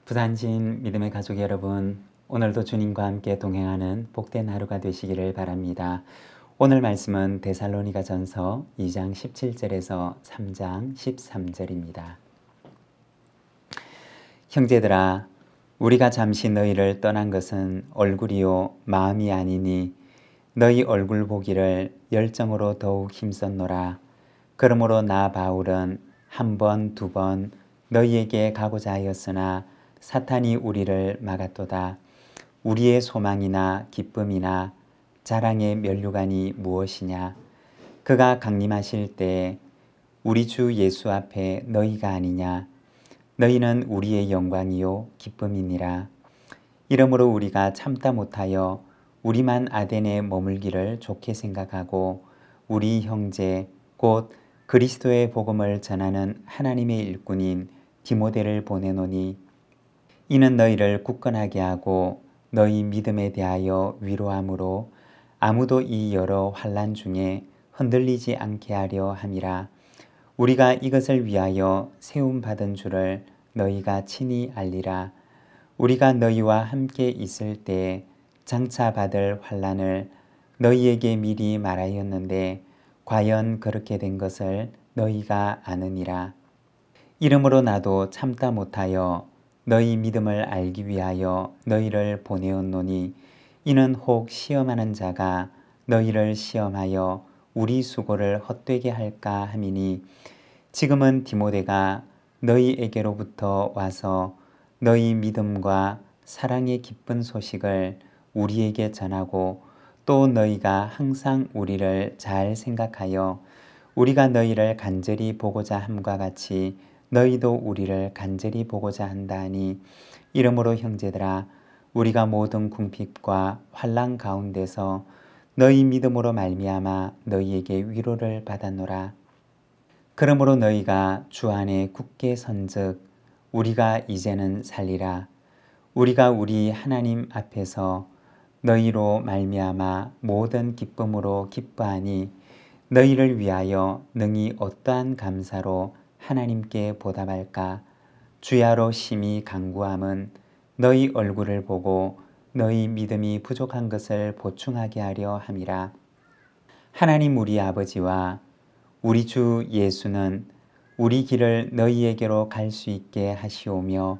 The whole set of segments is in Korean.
부산진 믿음의 가족 여러분, 오늘도 주님과 함께 동행하는 복된 하루가 되시기를 바랍니다. 오늘 말씀은 데살로니가전서 2장 17절에서 3장 13절입니다. 형제들아, 우리가 잠시 너희를 떠난 것은 얼굴이요 마음이 아니니 너희 얼굴 보기를 열정으로 더욱 힘썼노라. 그러므로 나 바울은 한 번, 두 번 너희에게 가고자 하였으나 사탄이 우리를 막았도다. 우리의 소망이나 기쁨이나 자랑의 면류관이 무엇이냐? 그가 강림하실 때에 우리 주 예수 앞에 너희가 아니냐? 너희는 우리의 영광이요 기쁨이니라. 이러므로 우리가 참다 못하여 우리만 아덴에 머물기를 좋게 생각하고 우리 형제 곧 그리스도의 복음을 전하는 하나님의 일꾼인 디모데를 보내노니 이는 너희를 굳건하게 하고 너희 믿음에 대하여 위로함으로 아무도 이 여러 환난 중에 흔들리지 않게 하려 함이라. 우리가 이것을 위하여 세움받은 줄을 너희가 친히 알리라. 우리가 너희와 함께 있을 때에 장차 받을 환난을 너희에게 미리 말하였는데 과연 그렇게 된 것을 너희가 아느니라. 이러므로 나도 참다 못하여 너희 믿음을 알기 위하여 너희를 보내었노니 이는 혹 시험하는 자가 너희를 시험하여 우리 수고를 헛되게 할까 함이니 지금은 디모데가 너희에게로부터 와서 너희 믿음과 사랑의 기쁜 소식을 우리에게 전하고 또 너희가 항상 우리를 잘 생각하여 우리가 너희를 간절히 보고자 함과 같이 너희도 우리를 간절히 보고자 한다 하니 이러므로 형제들아 우리가 모든 궁핍과 환난 가운데서 너희 믿음으로 말미암아 너희에게 위로를 받았노라. 그러므로 너희가 주 안에 굳게 선즉 우리가 이제는 살리라. 우리가 우리 하나님 앞에서 너희로 말미암아 모든 기쁨으로 기뻐하니 너희를 위하여 능히 어떠한 감사로 하나님께 보답할까? 주야로 심히 간구함은 너희 얼굴을 보고 너희 믿음이 부족한 것을 보충하게 하려 함이라. 하나님 우리 아버지와 우리 주 예수는 우리 길을 너희에게로 갈 수 있게 하시오며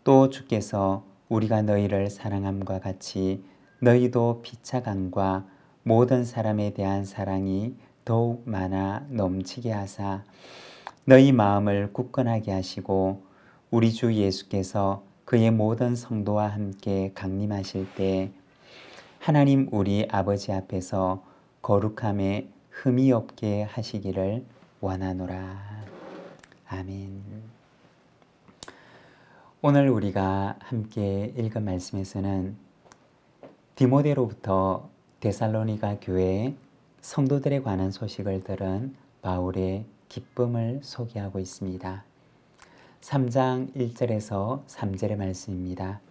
또 주께서 우리가 너희를 사랑함과 같이 너희도 피차감과 모든 사람에 대한 사랑이 더욱 많아 넘치게 하사 너희 마음을 굳건하게 하시고 우리 주 예수께서 그의 모든 성도와 함께 강림하실 때 하나님 우리 아버지 앞에서 거룩함에 흠이 없게 하시기를 원하노라. 아멘. 오늘 우리가 함께 읽은 말씀에서는 디모데로부터 데살로니가 교회의 성도들에 관한 소식을 들은 바울의 기쁨을 소개하고 있습니다. 3장 1절에서 3절의 말씀입니다.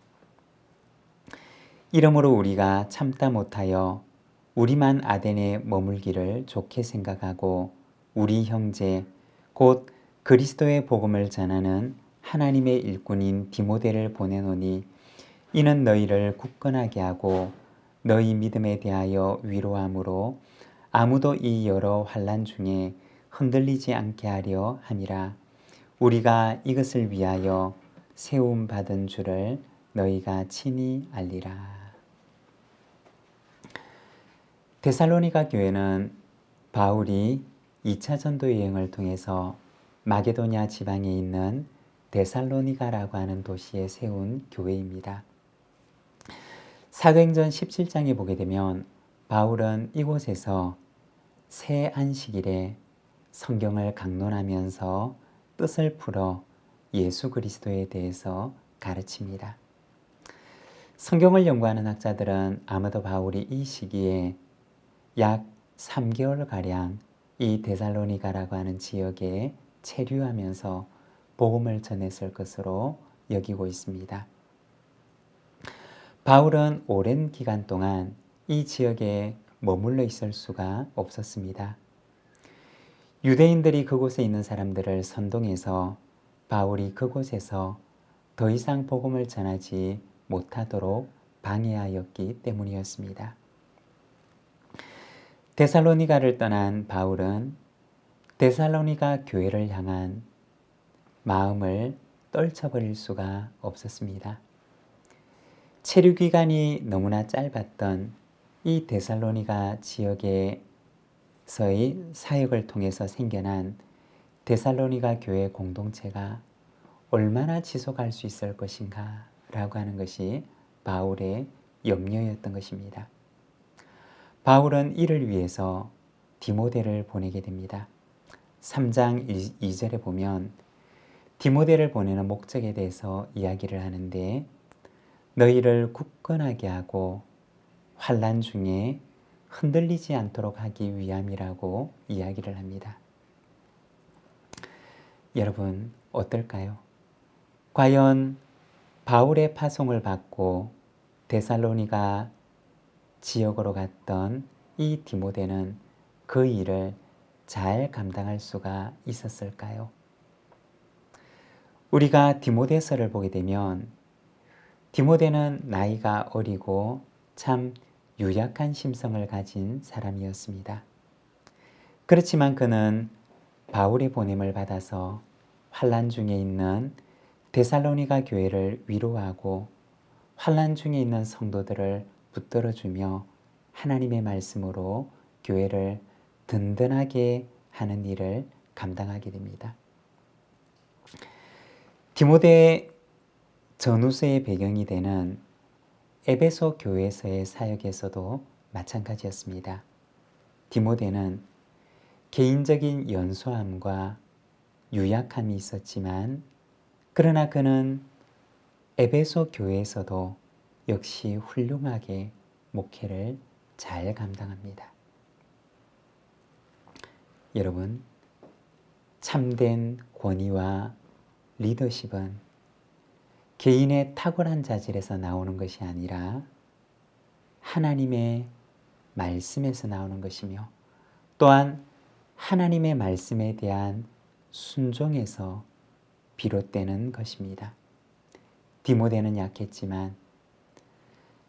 이러므로 우리가 참다 못하여 우리만 아덴에 머물기를 좋게 생각하고 우리 형제 곧 그리스도의 복음을 전하는 하나님의 일꾼인 디모데를 보내노니 이는 너희를 굳건하게 하고 너희 믿음에 대하여 위로함으로 아무도 이 여러 환난 중에 흔들리지 않게 하려 함이라. 우리가 이것을 위하여 세움 받은 줄을 너희가 친히 알리라. 데살로니가 교회는 바울이 2차 전도 여행을 통해서 마게도냐 지방에 있는 데살로니가라고 하는 도시에 세운 교회입니다. 사도행전 17장에 보게 되면 바울은 이곳에서 새 안식일에 성경을 강론하면서 뜻을 풀어 예수 그리스도에 대해서 가르칩니다. 성경을 연구하는 학자들은 아마도 바울이 이 시기에 약 3개월가량 이 데살로니가라고 하는 지역에 체류하면서 복음을 전했을 것으로 여기고 있습니다. 바울은 오랜 기간 동안 이 지역에 머물러 있을 수가 없었습니다. 유대인들이 그곳에 있는 사람들을 선동해서 바울이 그곳에서 더 이상 복음을 전하지 못하도록 방해하였기 때문이었습니다. 데살로니가를 떠난 바울은 데살로니가 교회를 향한 마음을 떨쳐버릴 수가 없었습니다. 체류 기간이 너무나 짧았던 이 데살로니가 지역에서의 사역을 통해서 생겨난 데살로니가 교회 공동체가 얼마나 지속할 수 있을 것인가 라고 하는 것이 바울의 염려였던 것입니다. 바울은 이를 위해서 디모데를 보내게 됩니다. 3장 2절에 보면 디모데를 보내는 목적에 대해서 이야기를 하는데 너희를 굳건하게 하고 환난 중에 흔들리지 않도록 하기 위함이라고 이야기를 합니다. 여러분 어떨까요? 과연 바울의 파송을 받고 데살로니가 지역으로 갔던 이 디모데는 그 일을 잘 감당할 수가 있었을까요? 우리가 디모데서를 보게 되면 디모데는 나이가 어리고 참 유약한 심성을 가진 사람이었습니다. 그렇지만 그는 바울의 보냄을 받아서 환난 중에 있는 데살로니가 교회를 위로하고 환난 중에 있는 성도들을 붙들어주며 하나님의 말씀으로 교회를 든든하게 하는 일을 감당하게 됩니다. 디모데 전후서의 배경이 되는 에베소 교회에서의 사역에서도 마찬가지였습니다. 디모데는 개인적인 연소함과 유약함이 있었지만 그러나 그는 에베소 교회에서도 역시 훌륭하게 목회를 잘 감당합니다. 여러분, 참된 권위와 리더십은 개인의 탁월한 자질에서 나오는 것이 아니라 하나님의 말씀에서 나오는 것이며 또한 하나님의 말씀에 대한 순종에서 비롯되는 것입니다. 디모데는 약했지만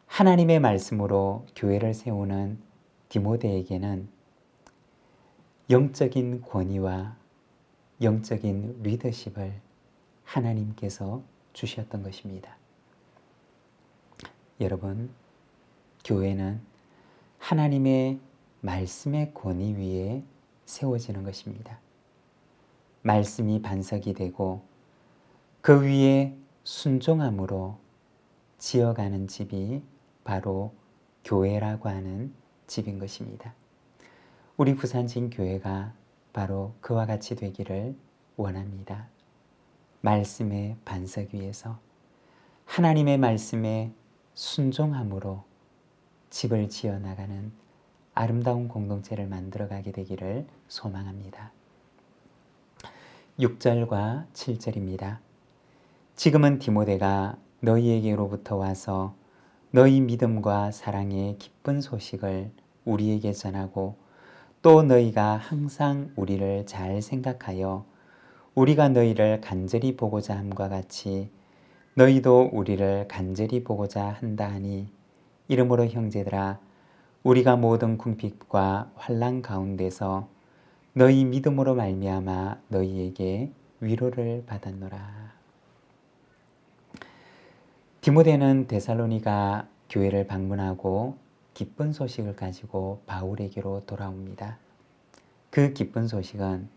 하나님의 말씀으로 교회를 세우는 디모데에게는 영적인 권위와 영적인 리더십을 하나님께서 주셨던 것입니다. 여러분, 교회는 하나님의 말씀의 권위 위에 세워지는 것입니다. 말씀이 반석이 되고 그 위에 순종함으로 지어가는 집이 바로 교회라고 하는 집인 것입니다. 우리 부산진 교회가 바로 그와 같이 되기를 원합니다. 말씀의 반석 위에서 하나님의 말씀에 순종함으로 집을 지어 나가는 아름다운 공동체를 만들어가게 되기를 소망합니다. 6절과 7절입니다. 지금은 디모데가 너희에게로부터 와서 너희 믿음과 사랑의 기쁜 소식을 우리에게 전하고 또 너희가 항상 우리를 잘 생각하여 우리가 너희를 간절히 보고자 함과 같이 너희도 우리를 간절히 보고자 한다 하니 이러므로 형제들아 우리가 모든 궁핍과 환난 가운데서 너희 믿음으로 말미암아 너희에게 위로를 받았노라. 디모데는 데살로니가 교회를 방문하고 기쁜 소식을 가지고 바울에게로 돌아옵니다. 그 기쁜 소식은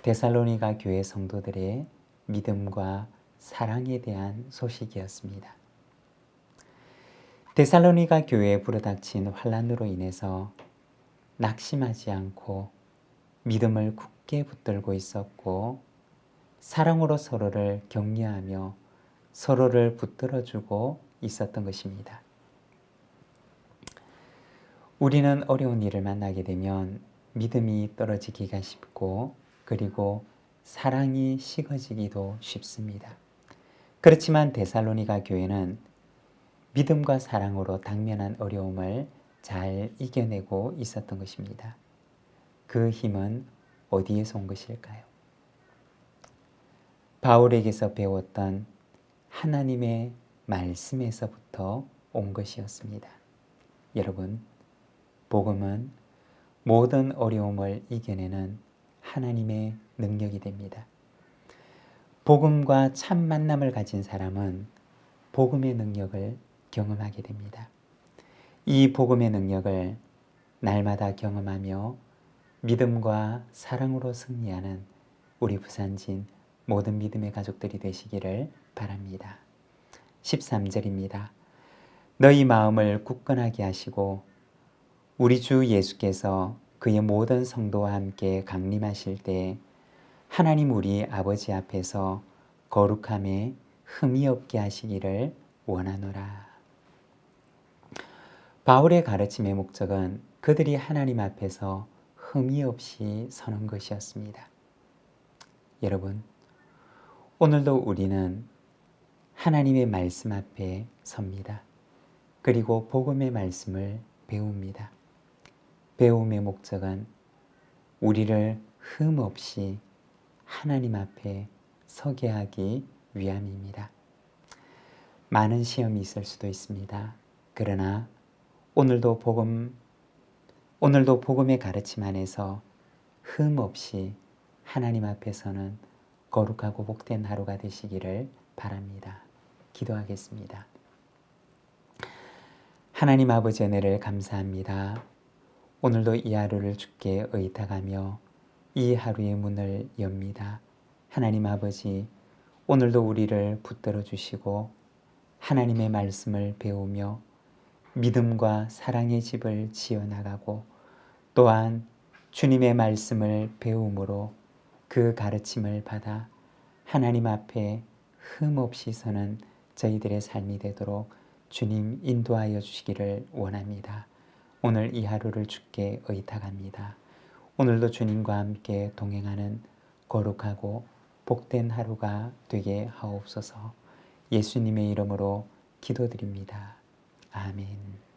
데살로니가 교회 성도들의 믿음과 사랑에 대한 소식이었습니다. 데살로니가 교회에 불어닥친 환난으로 인해서 낙심하지 않고 믿음을 굳게 붙들고 있었고 사랑으로 서로를 격려하며 서로를 붙들어주고 있었던 것입니다. 우리는 어려운 일을 만나게 되면 믿음이 떨어지기가 쉽고 그리고 사랑이 식어지기도 쉽습니다. 그렇지만 데살로니가 교회는 믿음과 사랑으로 당면한 어려움을 잘 이겨내고 있었던 것입니다. 그 힘은 어디에서 온 것일까요? 바울에게서 배웠던 하나님의 말씀에서부터 온 것이었습니다. 여러분, 복음은 모든 어려움을 이겨내는 하나님의 능력이 됩니다. 복음과 참 만남을 가진 사람은 복음의 능력을 경험하게 됩니다. 이 복음의 능력을 날마다 경험하며 믿음과 사랑으로 승리하는 우리 부산진 모든 믿음의 가족들이 되시기를 바랍니다. 13절입니다. 너희 마음을 굳건하게 하시고 우리 주 예수께서 그의 모든 성도와 함께 강림하실 때 하나님 우리 아버지 앞에서 거룩함에 흠이 없게 하시기를 원하노라. 바울의 가르침의 목적은 그들이 하나님 앞에서 흠이 없이 서는 것이었습니다. 여러분, 오늘도 우리는 하나님의 말씀 앞에 섭니다. 그리고 복음의 말씀을 배웁니다. 배움의 목적은 우리를 흠 없이 하나님 앞에 서게 하기 위함입니다. 많은 시험이 있을 수도 있습니다. 그러나 오늘도 복음의 가르침 안에서 흠 없이 하나님 앞에서는 거룩하고 복된 하루가 되시기를 바랍니다. 기도하겠습니다. 하나님 아버지 은혜를 감사합니다. 오늘도 이 하루를 주께 의탁하며 이 하루의 문을 엽니다. 하나님 아버지, 오늘도 우리를 붙들어 주시고 하나님의 말씀을 배우며 믿음과 사랑의 집을 지어나가고 또한 주님의 말씀을 배움으로 그 가르침을 받아 하나님 앞에 흠없이 서는 저희들의 삶이 되도록 주님 인도하여 주시기를 원합니다. 오늘 이 하루를 주께 의탁합니다. 오늘도 주님과 함께 동행하는 거룩하고 복된 하루가 되게 하옵소서. 예수님의 이름으로 기도드립니다. 아멘.